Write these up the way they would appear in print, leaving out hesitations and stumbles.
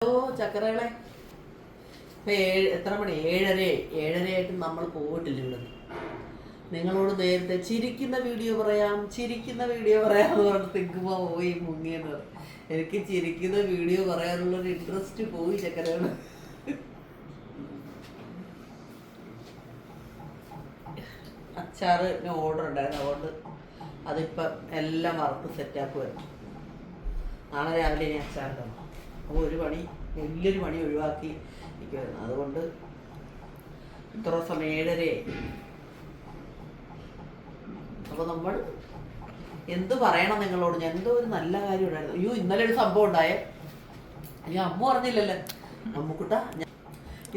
ഓ ചക്കരകളെ എത്ര മണി? 7:30 നമ്മൾ പോയിട്ടില്ല ഇവിടെ. നിങ്ങളോട് നേരത്തെ ചിരിക്കുന്ന വീഡിയോ പറയാം എന്ന് പറഞ്ഞിട്ട് തിങ്കുമ്പോൾ പോയി മുങ്ങിയെന്ന് പറയും. എനിക്ക് ചിരിക്കുന്ന വീഡിയോ പറയാനുള്ളൊരു ഇൻട്രസ്റ്റ് പോയി ചക്കരകള്. അച്ചാറിന് ഓർഡർ ഉണ്ടായിരുന്നു, അതുകൊണ്ട് അതിപ്പം എല്ലാം വറുത്ത് സെറ്റാക്കുമായിരുന്നു. നാളെ രാവിലെ ഇനി അച്ചാറിടണം. അപ്പോൾ ഒരു പണി, വലിയൊരു പണി ഒഴിവാക്കി നിൽക്കുമായിരുന്നു. അതുകൊണ്ട് ഇത്ര സമയം 7:30. അപ്പോൾ നമ്മൾ എന്ത് പറയണം നിങ്ങളോട്? ഞാൻ എന്തോ ഒരു നല്ല കാര്യം ഉണ്ടായിരുന്നു. അയ്യോ, ഇന്നലെ ഒരു സംഭവം ഉണ്ടായേ. അയ്യോ, അമ്മ പറഞ്ഞില്ലല്ലേ അമ്മുക്കുട്ട.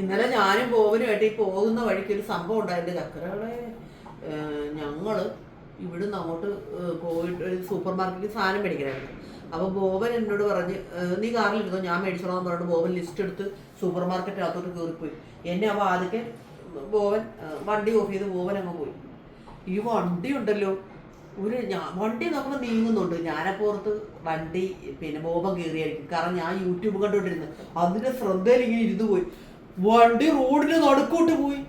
ഇന്നലെ ഞാനും ബോബനുമായിട്ട് ഈ പോകുന്ന വഴിക്ക് ഒരു സംഭവം ഉണ്ടായിട്ട് ചക്കരകളെ. ഞങ്ങള് ഇവിടുന്ന് അങ്ങോട്ട് പോയിട്ട് ഒരു സൂപ്പർ മാർക്കറ്റിൽ സാധനം മേടിക്കണമായിരുന്നു. അപ്പോൾ ബോബൻ എന്നോട് പറഞ്ഞ് നീ കാറിലിരുന്നോ, ഞാൻ മേടിച്ചോളാന്ന് പറഞ്ഞിട്ട് ബോബൻ ലിസ്റ്റ് എടുത്ത് സൂപ്പർ മാർക്കറ്റിനകത്തോട്ട് കയറിപ്പോയി. എന്നെ അപ്പോൾ ആദ്യമൊക്കെ ബോബൻ വണ്ടി ഓഫ് ചെയ്ത് ബോബൻ അങ്ങ് പോയി. ഈ വണ്ടി ഉണ്ടല്ലോ, വണ്ടി നോക്കുമ്പോൾ നീങ്ങുന്നുണ്ട്. ഞാനപ്പുറത്ത് വണ്ടി ബോബൻ കയറിയായിരിക്കും, കാരണം ഞാൻ യൂട്യൂബ് കണ്ടുകൊണ്ടിരുന്നത്. അതിന്റെ ശ്രദ്ധയിൽ ഇങ്ങനെ ഇരുന്ന് പോയി. വണ്ടി റോഡിന് നടുക്കോട്ട് പോയി.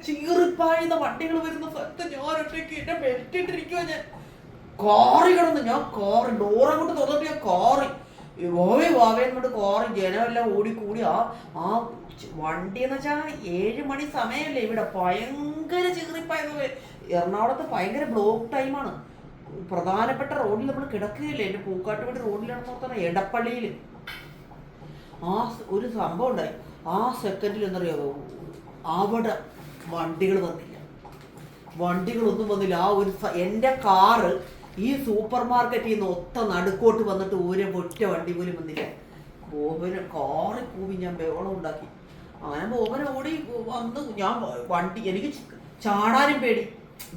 ചീറിപ്പായുന്ന വണ്ടികൾ വരുന്ന സ്ഥലത്ത് ഞാൻ ഒറ്റയ്ക്ക് എന്നെ ബെൽറ്റ് ഇട്ടിരിക്കുവാ. ഞാൻ കാറി കിടന്നു. ഞാൻ കാറ് ഡോറങ്ങോട്ട് തുറന്നിട്ട് ഞാൻ കാറി വാവേന്നോട്ട് കാറ് ജനമെല്ലാം ഓടിക്കൂടി ആ വണ്ടി എന്ന് വെച്ചാൽ 7 മണി സമയമല്ലേ ഇവിടെ. ഭയങ്കര ചീറിപ്പായത്. എറണാകുളത്ത് ഭയങ്കര ബ്ലോക്ക് ടൈമാണ്. പ്രധാനപ്പെട്ട റോഡിൽ നമ്മൾ കിടക്കുകയില്ലേ. എൻ്റെ പൂക്കാട്ടുപടി റോഡിലാണെന്ന് പറഞ്ഞാൽ എടപ്പള്ളിയിൽ ആ ഒരു സംഭവം ഉണ്ടായി. ആ സെക്കൻഡിൽ എന്നറിയാമോ, അവിടെ വണ്ടികൾ വന്നില്ല, വണ്ടികളൊന്നും വന്നില്ല. ആ ഒരു എൻ്റെ കാറ് ഈ സൂപ്പർ മാർക്കറ്റിൽ നിന്ന് നടുക്കോട്ട് വന്നിട്ട് ഒറ്റ വണ്ടി പോലും വന്നില്ല. ബോബന് കാറി കൂവി ഞാൻ ബഹളം ഉണ്ടാക്കി. അങ്ങനെ ബോബൻ ഓടി വന്ന് ഞാൻ വണ്ടി, എനിക്ക് ചാടാനും പേടി.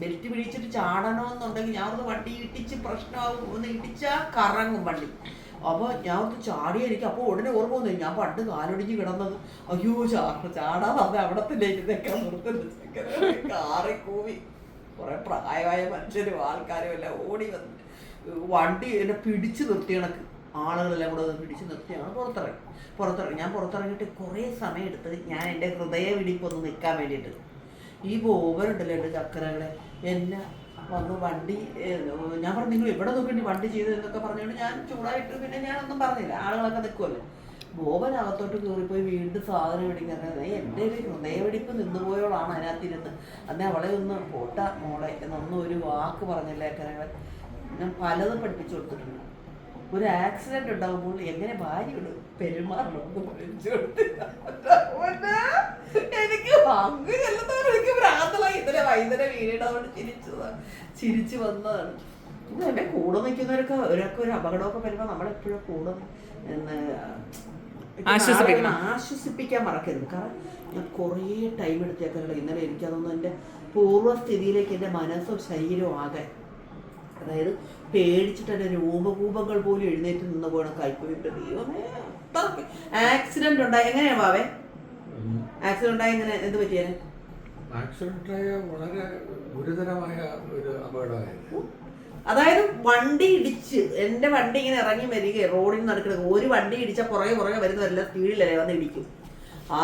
ബെൽറ്റ് പിടിച്ചിട്ട് ചാടണമെന്നുണ്ടെങ്കിൽ ഞാൻ ഒന്ന് വണ്ടി ഇടിച്ച് പ്രശ്നമാകും, ഒന്ന് ഇടിച്ചാൽ കറങ്ങും വണ്ടി. അപ്പോൾ ഞാൻ ഒന്ന് ചാടിയ എനിക്ക് അപ്പോൾ ഉടനെ ഓർമ്മ വന്നു, ഞാൻ പണ്ട് കാലൊടിഞ്ഞ് കിടന്നത്. അയ്യോ ചാടാതെ അത് അവിടെ തന്നെ ഇരുന്നേക്കാൻ നിർത്തുന്നു. കാറി കൂവി കുറെ പ്രായമായ മനുഷ്യരും ആൾക്കാരും എല്ലാം ഓടി വന്ന് വണ്ടി എന്നെ പിടിച്ച് നിർത്തി. കണക്ക് ആളുകളെല്ലാം കൂടെ പിടിച്ച് നിർത്തിയാണ് പുറത്തിറങ്ങി. ഞാൻ പുറത്തിറങ്ങിയിട്ട് കുറേ സമയം എടുത്ത് ഞാൻ എൻ്റെ ഹൃദയമിടിപ്പൊന്ന് നിൽക്കാൻ വേണ്ടിയിട്ട്. ഈ ബോബനുണ്ടല്ലോ എൻ്റെ ചക്കരകളെ, എന്നെ വന്ന് വണ്ടി, ഞാൻ പറഞ്ഞു നിങ്ങൾ എവിടെ നോക്കി വണ്ടി ചെയ്തു എന്നൊക്കെ പറഞ്ഞുകൊണ്ട് ഞാൻ ചൂടായിട്ട് പിന്നെ ഞാനൊന്നും പറഞ്ഞില്ല. ആളുകളൊക്കെ നിൽക്കുമല്ലോ. ബോബനകത്തോട്ട് കയറിപ്പോയി വീണ്ടും സാധനം മേടിക്കുന്നത്. എൻ്റെ ഒരു ഹൃദയവെടിപ്പ് നിന്നുപോയോളാണ് അതിനകത്തിരുന്ന്. അന്നേ അവളെ ഒന്ന് പോട്ട മോളെ എന്നൊന്നും ഒരു വാക്ക് പറഞ്ഞില്ല. ചക്കരകളെ ഞാൻ പലതും പഠിപ്പിച്ചു കൊടുത്തിട്ടുണ്ട്. ഒരു ആക്സിഡന്റ് ഉണ്ടാകുമ്പോൾ എങ്ങനെ ഭാര്യയോട് പെരുമാറണമെന്ന് പഠിപ്പിച്ചു കൊടുത്തില്ല. എനിക്ക് അങ്ങ് ചെല്ലുന്നവർ എനിക്ക് ഭ്രാന്തമായി. ഇന്നലെ വൈകുന്നേരം വീട് അവിടെ ചിരിച്ചു വന്നതാണ്. എന്നെ കൂടെ നിൽക്കുന്നവരൊക്കെ ഒരു അപകടമൊക്കെ വരുമ്പോൾ നമ്മളെപ്പോഴും കൂടെ ആശ്വസിപ്പിക്കാൻ മറക്കരുത്. കാരണം ഞാൻ കുറേ ടൈം എടുത്തേക്കാനുള്ള ഇന്നലെ എനിക്കതൊന്നും എൻ്റെ പൂർവ്വസ്ഥിതിയിലേക്ക് എൻ്റെ മനസ്സും ശരീരവും ആകാൻ, അതായത് പേടിച്ചിട്ട് എൻ്റെ രൂപകൂപങ്ങൾ പോലും എഴുന്നേറ്റ് നിന്ന് പോകണ കൈപ്പോയിട്ട്. ദൈവമേ, ആക്സിഡന്റ് ഉണ്ടായി. എങ്ങനെയാ ബാവേ ആക്സിഡന്റ് ഉണ്ടായി? എങ്ങനെ, എന്ത് പറ്റിയാന്? ആക്സിഡന്റായ വളരെ ഗുരുതരമായ ഒരു അപകടമായിരുന്നു. അതായത് വണ്ടി ഇടിച്ച്, എൻ്റെ വണ്ടി ഇങ്ങനെ ഇറങ്ങി വരിക, റോഡിൽ നടക്കുന്നത്. ഒരു വണ്ടി ഇടിച്ചാൽ പുറകെ വരുന്നവരെല്ലാം സ്പീഡിലല്ലേ വന്ന് ഇടിക്കും. ആ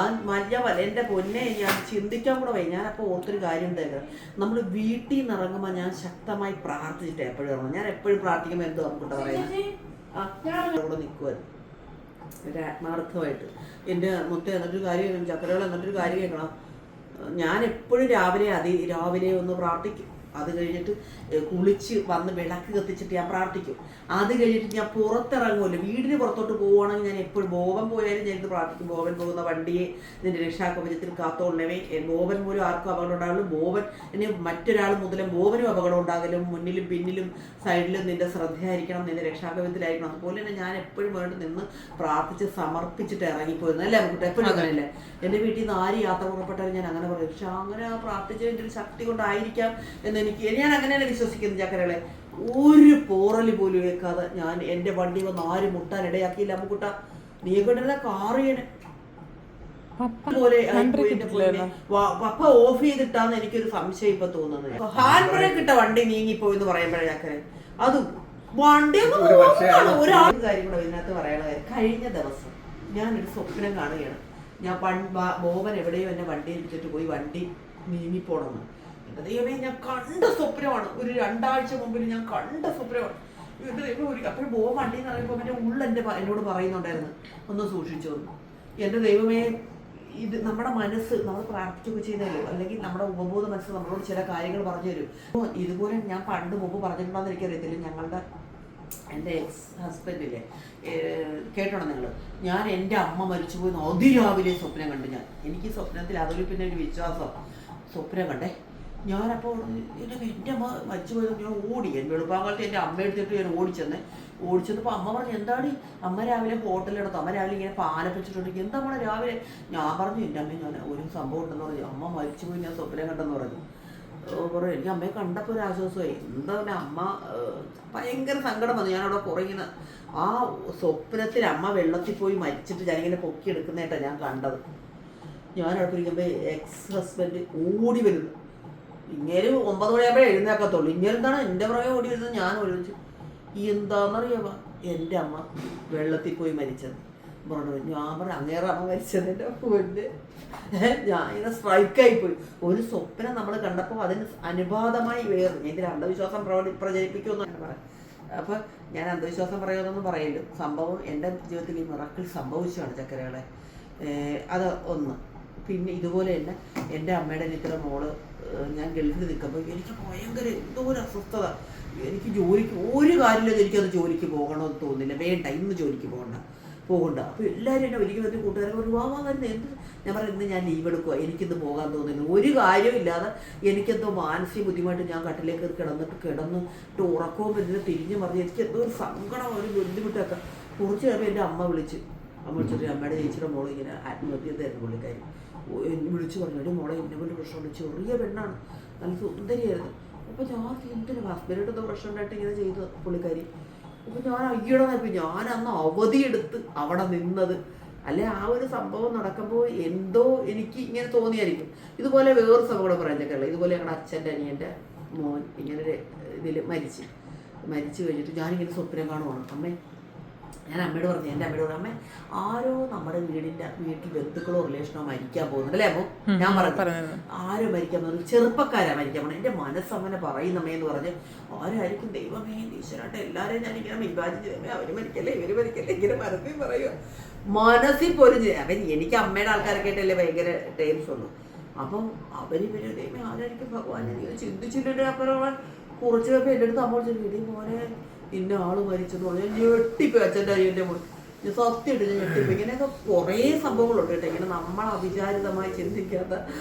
എൻ്റെ പൊന്നെ, ഞാൻ ചിന്തിക്കാൻ കൂടെ വയ്യ. ഞാനപ്പോൾ ഓർത്തൊരു കാര്യം ഉണ്ടായിരുന്നു. നമ്മൾ വീട്ടിൽ നിന്ന് ഇറങ്ങുമ്പോൾ ഞാൻ ശക്തമായി പ്രാർത്ഥിച്ചിട്ട് എപ്പോഴും ഇറങ്ങും. ഞാൻ എപ്പോഴും പ്രാർത്ഥിക്കുമ്പോൾ എന്തോ നമുക്കിട്ട് പറയുന്നത് കൂടെ നിൽക്കുമായിരുന്നു എൻ്റെ ആത്മാർത്ഥമായിട്ട്. എൻ്റെ മുത്തേ എന്നിട്ടൊരു കാര്യം, ചക്കരകൾ എന്നിട്ടൊരു കാര്യം കേൾക്കണം. ഞാൻ എപ്പോഴും രാവിലെ ഒന്ന് പ്രാർത്ഥിക്കും. അത് കഴിഞ്ഞിട്ട് കുളിച്ച് വന്ന് വിളക്ക് കത്തിച്ചിട്ട് ഞാൻ പ്രാർത്ഥിക്കും. അത് കഴിഞ്ഞിട്ട് ഞാൻ പുറത്തിറങ്ങുമല്ലോ, വീടിന് പുറത്തോട്ട് പോവുകയാണെങ്കിൽ ഞാൻ എപ്പോഴും ബോബൻ പോയാലും ഞാൻ ഇത് പ്രാർത്ഥിക്കും. ബോബൻ പോകുന്ന വണ്ടിയെ നിന്റെ രക്ഷാകവചത്തിൽ കാത്തോളണമേ. ബോബൻ മൂലം ആർക്കും അപകടം ഉണ്ടാകലും, ബോബൻ ഇനി മറ്റൊരാൾ മുതലും ബോബനും അപകടം ഉണ്ടാകലും, മുന്നിലും പിന്നിലും സൈഡിലും നിന്റെ ശ്രദ്ധയായിരിക്കണം, നിന്റെ രക്ഷാകവചത്തിലായിരിക്കണം. അതുപോലെ തന്നെ ഞാൻ എപ്പോഴും വേണ്ടി നിന്ന് പ്രാർത്ഥിച്ച് സമർപ്പിച്ചിട്ട് ഇറങ്ങിപ്പോയിരുന്നു. അല്ലേ നമുക്ക് എപ്പോഴും അങ്ങനെയല്ലേ? എൻ്റെ വീട്ടിൽ നിന്ന് ആര് യാത്ര പുറപ്പെട്ടാലും ഞാൻ അങ്ങനെ പറയും. പക്ഷെ അങ്ങനെ പ്രാർത്ഥിച്ചതിൻ്റെ ഒരു ശക്തി കൊണ്ടായിരിക്കാം എന്ന് ഞാൻ അങ്ങനെയാണ് വിശ്വസിക്കുന്നത്. ചക്കരകളെ, ഒരു പോറല് പോലും കേൾക്കാതെ ഞാൻ എൻ്റെ വണ്ടി വന്ന് ആരും മുട്ടാൻ ഇടയാക്കിയില്ല. അമ്മുക്കുട്ട, നീ കൊണ്ടിരുന്ന കാറിയനെ പോലെ പപ്പ ഓഫ് ചെയ്തിട്ടാന്ന് എനിക്കൊരു സംശയം ഇപ്പൊ തോന്നുന്നത്. ഹാൻഡ് ബ്രേക്ക് ഇട്ട വണ്ടി നീങ്ങിപ്പോയെന്ന് പറയുമ്പോഴേ ചക്കര അതും വണ്ടിയൊന്നും ഒരു പക്ഷേ ഒരാൾ കാര്യം കൂടെ ഇതിനകത്ത് പറയാനുള്ള കാര്യം, കഴിഞ്ഞ ദിവസം ഞാനൊരു സ്വപ്നം കാണുകയാണ്. ഞാൻ ബോബൻ എവിടെയോ എന്നെ വണ്ടി എടുത്തിട്ട് പോയി വണ്ടി നീങ്ങിപ്പോണെന്ന്. എൻ്റെ ദൈവമേ, ഞാൻ കണ്ട സ്വപ്നമാണ്. ഒരു 2 ആഴ്ച മുമ്പിൽ ഞാൻ കണ്ട സ്വപ്നമാണ്. എൻ്റെ ദൈവം അപ്പോഴും ബോബൻ വണ്ടിയിൽ നിന്ന് ഇറങ്ങിയപ്പോൾ എൻ്റെ എന്നോട് പറയുന്നുണ്ടായിരുന്നു, ഒന്ന് സൂക്ഷിച്ചോ. എൻ്റെ ദൈവമേ, ഇത് നമ്മുടെ മനസ്സ് നമ്മൾ പ്രാർത്ഥിക്കുകയൊക്കെ ചെയ്യുന്നല്ലോ, അല്ലെങ്കിൽ നമ്മുടെ ഉപബോധ മനസ്സ് നമ്മളോട് ചില കാര്യങ്ങൾ പറഞ്ഞു തരും. ഇതുപോലെ ഞാൻ പണ്ട് മുമ്പ് പറഞ്ഞിട്ടുണ്ടോയെന്ന് എനിക്കറിയത്തില്ല. എൻ്റെ എക്സ് ഹസ്ബൻഡില്ലേ, കേട്ടോണം നിങ്ങൾ, ഞാൻ എൻ്റെ അമ്മ മരിച്ചു പോയി അതിരാവിലെ സ്വപ്നം കണ്ടു. എനിക്ക് സ്വപ്നത്തിൽ അതൊരു പിന്നെ ഒരു വിശ്വാസം, സ്വപ്നം കണ്ടേ. ഞാനപ്പോൾ എൻ്റെ അമ്മ മരിച്ചു പോയത് ഞാൻ ഓടി. എൻ്റെ വെളുപ്പാങ്കാലത്ത് എൻ്റെ അമ്മ എടുത്തിട്ട് ഞാൻ ഓടിച്ചെന്നപ്പോൾ അമ്മ പറഞ്ഞു, എന്താണ് അമ്മ രാവിലെ ഹോട്ടലെടുത്തു, അമ്മ രാവിലെ ഇങ്ങനെ പാലപ്പിച്ചിട്ടുണ്ടെങ്കിൽ എന്താ നമ്മളെ രാവിലെ. ഞാൻ പറഞ്ഞു, എൻ്റെ അമ്മ ഞാൻ ഒരു സംഭവം ഉണ്ടെന്ന് പറഞ്ഞു, അമ്മ മരിച്ചു പോയി ഞാൻ സ്വപ്നം കണ്ടെന്ന് പറഞ്ഞു. എനിക്ക് അമ്മയെ കണ്ടപ്പോൾ ഒരു ആശ്വാസമായി. എന്താ പറഞ്ഞാൽ അമ്മ ഭയങ്കര സങ്കടം വന്നു. ഞാനവിടെ കുറയുന്ന ആ സ്വപ്നത്തിൽ അമ്മ വെള്ളത്തിൽ പോയി മരിച്ചിട്ട് ഞാനിങ്ങനെ പൊക്കിയെടുക്കുന്നതായിട്ടാണ് ഞാൻ കണ്ടത്. ഞാനവിടെ ഇരിക്കുമ്പോൾ എക്സ് ഹസ്ബൻഡ് ഓടി വരുന്നു. ഇങ്ങനെ 9 മണിയാകുമ്പോഴേ എഴുന്നേക്കത്തുള്ളൂ. ഇങ്ങനെ എന്താണ് എൻ്റെ പുറകെ ഓടി വരുന്നത്. ഞാൻ ഒഴിച്ചു, എന്താണെന്നറിയാമോ, എൻ്റെ അമ്മ വെള്ളത്തിൽ പോയി മരിച്ചത് പറഞ്ഞു. ഞാൻ പറഞ്ഞു, അങ്ങേറെ അമ്മ മരിച്ചത് എൻ്റെ പൊന്നെ. ഞാൻ ഇങ്ങനെ സ്ട്രൈക്കായിപ്പോയി. ഒരു സ്വപ്നം നമ്മൾ കണ്ടപ്പോൾ അതിന് അനുപാതമായി വേറെ ഇതിൽ അന്ധവിശ്വാസം പ്രചരിപ്പിക്കുമെന്നാണ് പറയാം. അപ്പോൾ ഞാൻ അന്ധവിശ്വാസം പറയുമെന്നൊന്നും പറയില്ല. സംഭവം എൻ്റെ ജീവിതത്തിൽ ഈ മിറാക്കിൾ സംഭവിച്ചതാണ് ചക്കരകളെ. അത് ഒന്ന്. പിന്നെ ഇതുപോലെ തന്നെ എൻ്റെ അമ്മയുടെ ഇത്ര മോള് ഞാൻ ഗൾഫിൽ നിൽക്കുമ്പോൾ എനിക്ക് ഭയങ്കര എന്തോ ഒരു അസ്വസ്ഥത. എനിക്ക് ജോലിക്ക് ഒരു കാര്യമില്ല, എനിക്കത് ജോലിക്ക് പോകണമെന്ന് തോന്നില്ല. വേണ്ട, ഇന്ന് ജോലിക്ക് പോകണ്ട. അപ്പോൾ എല്ലാവരും എന്നെ ഒരിക്കലും എൻ്റെ കൂട്ടുകാരൊക്കെ ഒരു വരുന്നത് എന്ത്. ഞാൻ പറഞ്ഞു, ഇന്ന് ഞാൻ ലീവ് എടുക്കുക, എനിക്കിന്ന് പോകാൻ തോന്നുന്നു. ഒരു കാര്യമില്ലാതെ എനിക്കെന്തോ മാനസിക ബുദ്ധിമുട്ട്. ഞാൻ കട്ടിലേക്ക് കിടന്നിട്ട് ഉറക്കവും വരുന്നത് തിരിഞ്ഞു പറഞ്ഞ് എനിക്ക് എന്തോ ഒരു സങ്കടം, ഒരു ബുദ്ധിമുട്ടൊക്കെ. കുറച്ച് കഴിയുമ്പോൾ എൻ്റെ അമ്മ വിളിച്ചിട്ട് അമ്മയുടെ ചേച്ചിയുടെ മോള് ഇങ്ങനെ ആത്മഹത്യ ചെയ്തായിരുന്നു. പുള്ളിക്കാരി വിളിച്ചു പറഞ്ഞു, എൻ്റെ മോളെ എന്നെ പോലെ പ്രശ്നമുണ്ട്, ചെറിയ പെണ്ണാണ്, നല്ല സുന്ദരിയായിരുന്നു. അപ്പോൾ ഞാൻ എന്തിനും ഹസ്ബൻഡിൻ്റെ എന്തോ പ്രശ്നം ഉണ്ടായിട്ട് ഇങ്ങനെ ചെയ്തു പുള്ളിക്കാരി. അപ്പോൾ ഞാൻ അയ്യടന്നപ്പോൾ ഞാൻ അന്ന് അവധിയെടുത്ത് അവിടെ നിന്നത്. അല്ലെ ആ ഒരു സംഭവം നടക്കുമ്പോൾ എന്തോ എനിക്ക് ഇങ്ങനെ തോന്നിയായിരിക്കും. ഇതുപോലെ വേറൊരു സംഭവം കൂടെ പറഞ്ഞേക്കല്ല. ഇതുപോലെ ഞങ്ങളുടെ അച്ഛൻ്റെ അനിയൻ്റെ മോൻ ഇങ്ങനെ ഇതിൽ മരിച്ചു കഴിഞ്ഞിട്ട് ഞാനിങ്ങനെ സ്വപ്നം കാണുവാണ്. ഞാൻ അമ്മയോട് പറഞ്ഞു, എൻ്റെ അമ്മയോട് അമ്മ ആരോ നമ്മുടെ വീട്ടിൽ ബന്ധുക്കളോ റിലേഷനോ മരിക്കാൻ പോകുന്നുണ്ട് അല്ലേ അമ്മ. ഞാൻ പറഞ്ഞു, ആരോ മരിക്കാൻ പോകുന്നത്, ചെറുപ്പക്കാരാ മരിക്കാൻ പോകുന്നത്. എൻ്റെ മനസ്സങ്ങനെ പറയുന്നമ്മയെന്ന് പറഞ്ഞ് ആരായിരിക്കും, ദൈവമേ ഈശ്വരാട്ടെ എല്ലാവരെയും ഞാനിങ്ങനെ വിഭാജിച്ച് ചെയ്യുമ്പോൾ അവർ മരിക്കല്ലേ ഇവർ മരിക്കല്ലേ ഇങ്ങനെ മനസ്സിൽ പറയുക. മനസ്സിൽ പോലും എനിക്ക് അമ്മയുടെ ആൾക്കാരൊക്കെ ആയിട്ടല്ലേ ഭയങ്കര ടൈംസ് ഉള്ളൂ. അപ്പം അവരിവര് ദൈവമേ ആരായിരിക്കും ഭഗവാൻ ഇങ്ങനെ ചിന്തിച്ചിട്ടുണ്ട്. അപ്പുറം കുറച്ച് പേപ്പോൾ എൻ്റെ അടുത്ത് അമ്മ ചോദിച്ചു, മോനെ ഇന്ന ആള് മരിച്ചെന്ന് പറഞ്ഞു. ഞാൻ ഞെട്ടിപ്പോയി. അച്ഛൻ്റെ അയ്യൻ്റെ മോൻ ഞാൻ സത്യമായിട്ട് ഞാൻ ഞെട്ടിപ്പോയി. ഇങ്ങനെയൊക്കെ കുറേ സംഭവങ്ങളുണ്ട് കേട്ടോ. ഇങ്ങനെ നമ്മൾ അവിചാരിതമായി ചിന്തിക്കാത്ത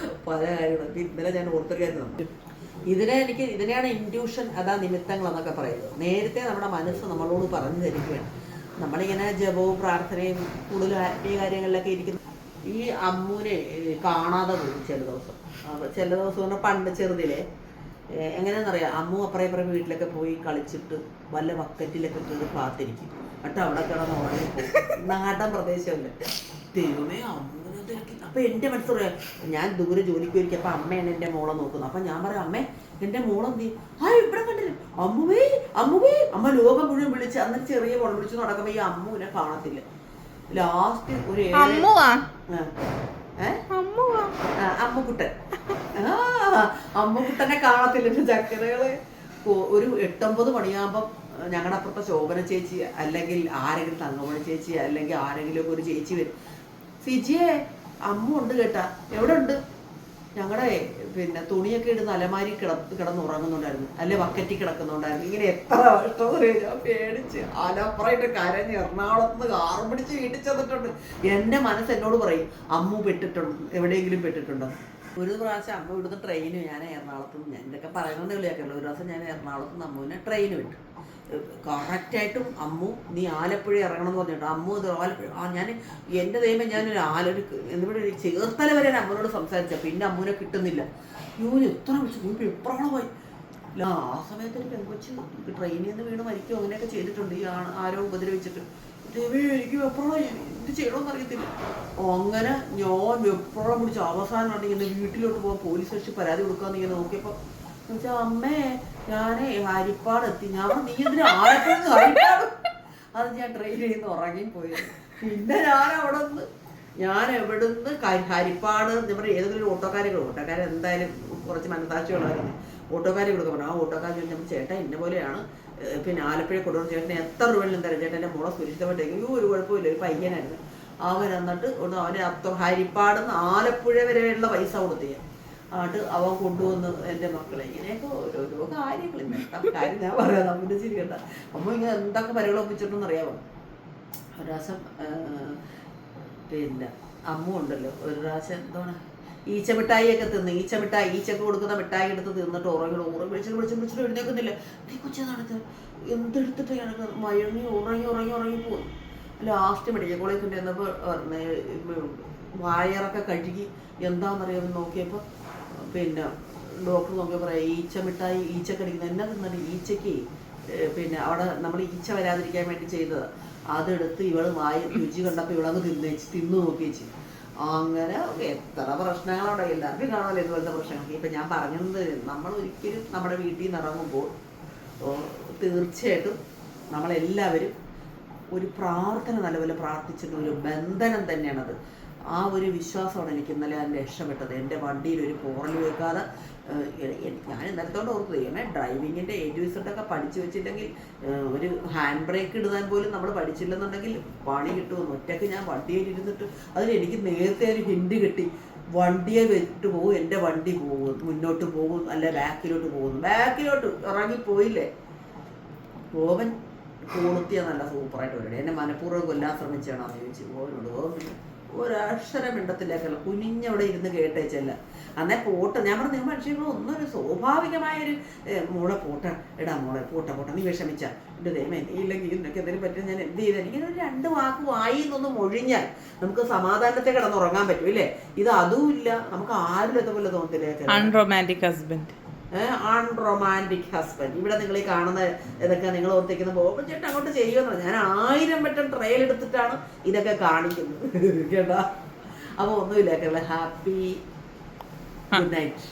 പല കാര്യങ്ങളും. ഇന്നലെ ഞാൻ ഓർത്തറിയായിരുന്നു. ഇതിനെയാണ് ഇൻഡ്യൂഷൻ, അതാ നിമിത്തങ്ങൾ എന്നൊക്കെ പറയുന്നത്. നേരത്തെ നമ്മുടെ മനസ്സ് നമ്മളോട് പറഞ്ഞു തരികയാണ്. നമ്മളിങ്ങനെ ജപവും പ്രാർത്ഥനയും കൂടുതൽ ആത്മീയ കാര്യങ്ങളിലൊക്കെ ഇരിക്കുന്നു. ഈ അമ്മൂനെ കാണാതെ പോകും ചില ദിവസം പണ്ട് ചെറുതിലെ എങ്ങനെയാണെന്നറിയാം, അമ്മു അപ്പുറം വീട്ടിലൊക്കെ പോയി കളിച്ചിട്ട് വല്ല ബക്കറ്റിലൊക്കെ കയറി കാത്തിരിക്കും. എന്നിട്ട് അവിടെ കിടന്ന് ഉറങ്ങിപ്പോകും. നാടൻ പ്രദേശമല്ലേ. ദൈവമേ അമ്മൂനെ തിരക്കി. അപ്പം എൻ്റെ മനസ്സ് പറയാം, ഞാൻ ദൂരെ ജോലിക്ക് പോയിരിക്കും. അപ്പം അമ്മയാണ് എൻ്റെ മോളെ നോക്കുന്നത്. അപ്പം ഞാൻ പറയാം, അമ്മേ എൻ്റെ മോളെന്ത് ഇവിടെ കണ്ടില്ല, അമ്മുവേ അമ്മ ലോകം മുഴുവൻ വിളിച്ച് അന്ന് ചെറിയ മോൾ വിളിച്ച് നടക്കുമ്പോൾ ഈ അമ്മുവിനെ കാണത്തില്ല. ലാസ്റ്റ് ഒരു അമ്മുക്കുട്ടൻ അമ്മുക്കുട്ടനെ കാണത്തില്ല. ചക്കരകള് ഒരു 8-9 മണിയാകുമ്പം ഞങ്ങളുടെ അപ്പുറത്തെ ശോഭന ചേച്ചി അല്ലെങ്കിൽ ആരെങ്കിലും തങ്കമണി ചേച്ചി അല്ലെങ്കിൽ ആരെങ്കിലും ഒക്കെ ഒരു ചേച്ചി വരും. സിജിയെ അമ്മ ഉണ്ട് കേട്ടാ, എവിടെ ഉണ്ട്? ഞങ്ങളുടെ പിന്നെ തുണിയൊക്കെ ഇടുന്ന അലമാരി കിടന്നുറങ്ങുന്നുണ്ടായിരുന്നു, അല്ലെ ബക്കറ്റിൽ കിടക്കുന്നുണ്ടായിരുന്നു. ഇങ്ങനെ എത്ര വർഷം ഞാൻ പേടിച്ച് അലപ്പുറമായിട്ട് കരഞ്ഞ് എറണാകുളത്ത് നിന്ന് കാറും പിടിച്ച് വീട്ടിൽ ചെന്നിട്ടുണ്ട്. എൻ്റെ മനസ്സ് എന്നോട് പറയും, അമ്മു പെട്ടിട്ടുണ്ട്, എവിടെയെങ്കിലും പെട്ടിട്ടുണ്ടോ. ഒരു പ്രാവശ്യം അമ്മ ഇവിടുന്ന് ട്രെയിന് ഞാൻ എറണാകുളത്ത് നിന്ന്, ഞാൻ ഇതൊക്കെ പറയുന്നത് കളിയാക്കല്ലോ, ഒരു പ്രാവശ്യം ഞാൻ എറണാകുളത്ത് നിന്ന് അമ്മുവിനെ ട്രെയിന് വിട്ടു. കറക്റ്റായിട്ടും അമ്മു നീ ആലപ്പുഴ ഇറങ്ങണം എന്ന് പറഞ്ഞിട്ട് അമ്മു ഇത് ആലപ്പുഴ ഞാൻ എൻ്റെ ദൈവം ഞാനൊരു എന്തുകൊണ്ട് ചേർത്തല വരെ അമ്മനോട് സംസാരിച്ച. പിന്നെ അമ്മുവിനെ കിട്ടുന്നില്ല. എത്ര വിളിച്ചു എപ്പോഴാണ് പോയി. ആ സമയത്ത് ഒരു പെങ്കൊച്ച് ട്രെയിനിൽ നിന്ന് വീണ് മരിക്കും അങ്ങനെയൊക്കെ ചെയ്തിട്ടുണ്ട്. ഈ ആരോ ഉപദ്രവിച്ചിട്ട്. ദൈവമേ എനിക്ക് എപ്പോഴാണ് എന്ത് ചെയ്യണമെന്ന് അറിയത്തില്ല. അങ്ങനെ ഞാൻ എപ്പോഴും പിടിച്ച് അവസാനം ഉണ്ടെങ്കിൽ വീട്ടിലോട്ട് പോകാൻ പോലീസ് സ്റ്റേഷൻ പരാതി കൊടുക്കാമെന്ന് ഇങ്ങനെ നോക്കിയപ്പോൾ വെച്ചാൽ അമ്മേ ഞാൻ ഹരിപ്പാട് എത്തി. ഞാൻ നീ ഇതിന് ആലപ്പുഴ ഹരിപ്പാട്, അത് ഞാൻ ട്രെയിനിൽ നിന്ന് ഉറങ്ങിപ്പോയി. പിന്നെ ഞാൻ എവിടുന്ന് ഹരിപ്പാട് നമ്മുടെ ഏതെങ്കിലും ഓട്ടോക്കാരെ എന്തായാലും കുറച്ച് മനസാക്ഷിയുള്ളവരാണ്. ഓട്ടോക്കാരെ കൊടുക്കാൻ പറഞ്ഞു. ആ ഓട്ടോക്കാർ ചോദിച്ചാൽ ചേട്ടാ ഇന്ന പോലെയാണ്, പിന്നെ ആലപ്പുഴ കൊണ്ടുവന്ന ചേട്ടനെ എത്ര രൂപയിലും തരാം ചേട്ടൻ, എൻ്റെ മോളെ സുരക്ഷിതമായിട്ടേക്ക്. ഒരു കുഴപ്പമില്ല, ഒരു പയ്യനായിരുന്നു. അവൻ എന്നിട്ട് അവന് ഹരിപ്പാട് നിന്ന് ആലപ്പുഴ വരെയുള്ള പൈസ കൊടുത്തു. എന്നിട്ട് അവൻ കൊണ്ടുവന്ന് എൻ്റെ മക്കളെ ഇങ്ങനെയൊക്കെ ഓരോരോ കാര്യങ്ങൾ. കാര്യം ഞാൻ പറയാം, നമ്മുടെ ചിരിക്കണ്ട. അമ്മ ഇങ്ങനെ എന്തൊക്കെ പരികൾ ഒപ്പിച്ചിട്ടെന്ന് അറിയാമോ? ഒരു പ്രാവശ്യം പിന്നെ അമ്മ ഉണ്ടല്ലോ, ഒരു പ്രാവശ്യം എന്താണ് ഈച്ച മിഠായിയൊക്കെ തിന്ന്, ഈച്ചക്ക് കൊടുക്കുന്ന മിഠായി എടുത്ത് തിന്നിട്ട് വിളിച്ചിട്ട് എഴുന്നേക്കുന്നില്ല. നീ കൊച്ചു നടത്ത് എന്തെടുത്തിട്ട് ഞങ്ങൾക്ക് ഉറങ്ങി പോകുന്നു. ലാസ്റ്റ് മെഡിക്കൽ കോളേജ് കൊണ്ടുവന്നപ്പോൾ വയറൊക്കെ കഴുകി എന്താണെന്നറിയാമെന്ന് നോക്കിയപ്പോൾ പിന്നെ ഡോക്ടർ നോക്കിയപ്പോൾ പറയാം ഈച്ച കടിക്കുന്നത് എന്നാ തിന്നിട്ട് ഈച്ചയ്ക്ക് പിന്നെ അവിടെ നമ്മൾ ഈച്ച വരാതിരിക്കാൻ വേണ്ടി ചെയ്തത്. അതെടുത്ത് ഇവള് രുചി കണ്ടപ്പോൾ ഇവളങ്ങ് തിന്നു നോക്കിയേച്ച്. അങ്ങനെ എത്ര പ്രശ്നങ്ങളവിടെ എല്ലാവർക്കും കാണാമല്ലോ ഇതുപോലത്തെ പ്രശ്നങ്ങൾ. ഇപ്പം ഞാൻ പറഞ്ഞത് നമ്മൾ ഒരിക്കലും നമ്മുടെ വീട്ടിൽ നിന്ന് ഇറങ്ങുമ്പോൾ തീർച്ചയായിട്ടും നമ്മളെല്ലാവരും ഒരു പ്രാർത്ഥന നല്ലപോലെ പ്രാർത്ഥിച്ചിട്ട് ഒരു ബന്ധനം തന്നെയാണത്. ആ ഒരു വിശ്വാസമാണ് എനിക്ക് ഇന്നലെ ഞാൻ രക്ഷപ്പെട്ടത്. എൻ്റെ വണ്ടിയിൽ ഒരു പോറൽ വെക്കാതെ ഞാൻ ഇന്നലത്തോണ്ട് ഓർത്ത് ദൈവമേ, ഡ്രൈവിങ്ങിൻ്റെ A-to-Z പഠിച്ചു വെച്ചില്ലെങ്കിൽ ഒരു ഹാൻഡ് ബ്രേക്ക് ഇടുവാൻ പോലും നമ്മൾ പഠിച്ചില്ലെന്നുണ്ടെങ്കിൽ പണി കിട്ടുമെന്ന്. ഒറ്റയ്ക്ക് ഞാൻ വണ്ടിയിൽ ഇരുന്നിട്ട് അതിൽ എനിക്ക് നേരത്തെ ഒരു ഹിൻഡ് കിട്ടി. വണ്ടിയെ വിട്ട് പോകും, എൻ്റെ വണ്ടി പോകും, മുന്നോട്ട് പോകും, അല്ല ബാക്കിലോട്ട് ഇറങ്ങിപ്പോയില്ലേ. ഗോവൻ കൊളുത്തിയ നല്ല സൂപ്പറായിട്ട് വരട്ടെ. എന്നെ മനഃപൂർവ്വം കൊല്ലാൻ ശ്രമിച്ചാണോ എന്ന് ചോദിച്ചു. ഗോവനോട് ഗോവൻ ഒരക്ഷരം മിണ്ടത്തിലേക്കല്ല, കുനിഞ്ഞവിടെ ഇരുന്ന് കേട്ടേച്ചല്ല. അന്നേ പോട്ടെ ഞാൻ പറഞ്ഞു, നിങ്ങൾ മനുഷ്യങ്ങൾ ഒന്നൊരു സ്വാഭാവികമായൊരു മോളെ പോട്ടെ നീ വിഷമിച്ച എൻ്റെ ദൈവമേ, നീ ഇല്ലെങ്കിൽ ഇന്നൊക്കെ എന്തെങ്കിലും പറ്റും, ഞാൻ എന്ത് ചെയ്താൽ ഇങ്ങനെ ഒരു 2 വാക്ക് വായി എന്നൊന്ന് മൊഴിഞ്ഞാൽ നമുക്ക് സമാധാനത്തെ കിടന്നുറങ്ങാൻ പറ്റും ഇല്ലേ? ഇത് അതുമില്ല, നമുക്ക് ആരും പോലെ തോന്നത്തില്ലേ. Unromantic husband. ഇവിടെ നിങ്ങൾ ഈ കാണുന്ന ഇതൊക്കെ നിങ്ങൾ ഓർത്തിക്കുന്ന പോകുമ്പോൾ ചേട്ടൻ അങ്ങോട്ട് ചെയ്യുമെന്ന്. ഞാൻ 1000 വട്ടം ട്രയൽ എടുത്തിട്ടാണ് ഇതൊക്കെ കാണിക്കുന്നത് കേട്ടാ. അപ്പോൾ ഒന്നുമില്ല, ഹാപ്പി ഗുഡ് നൈറ്റ്.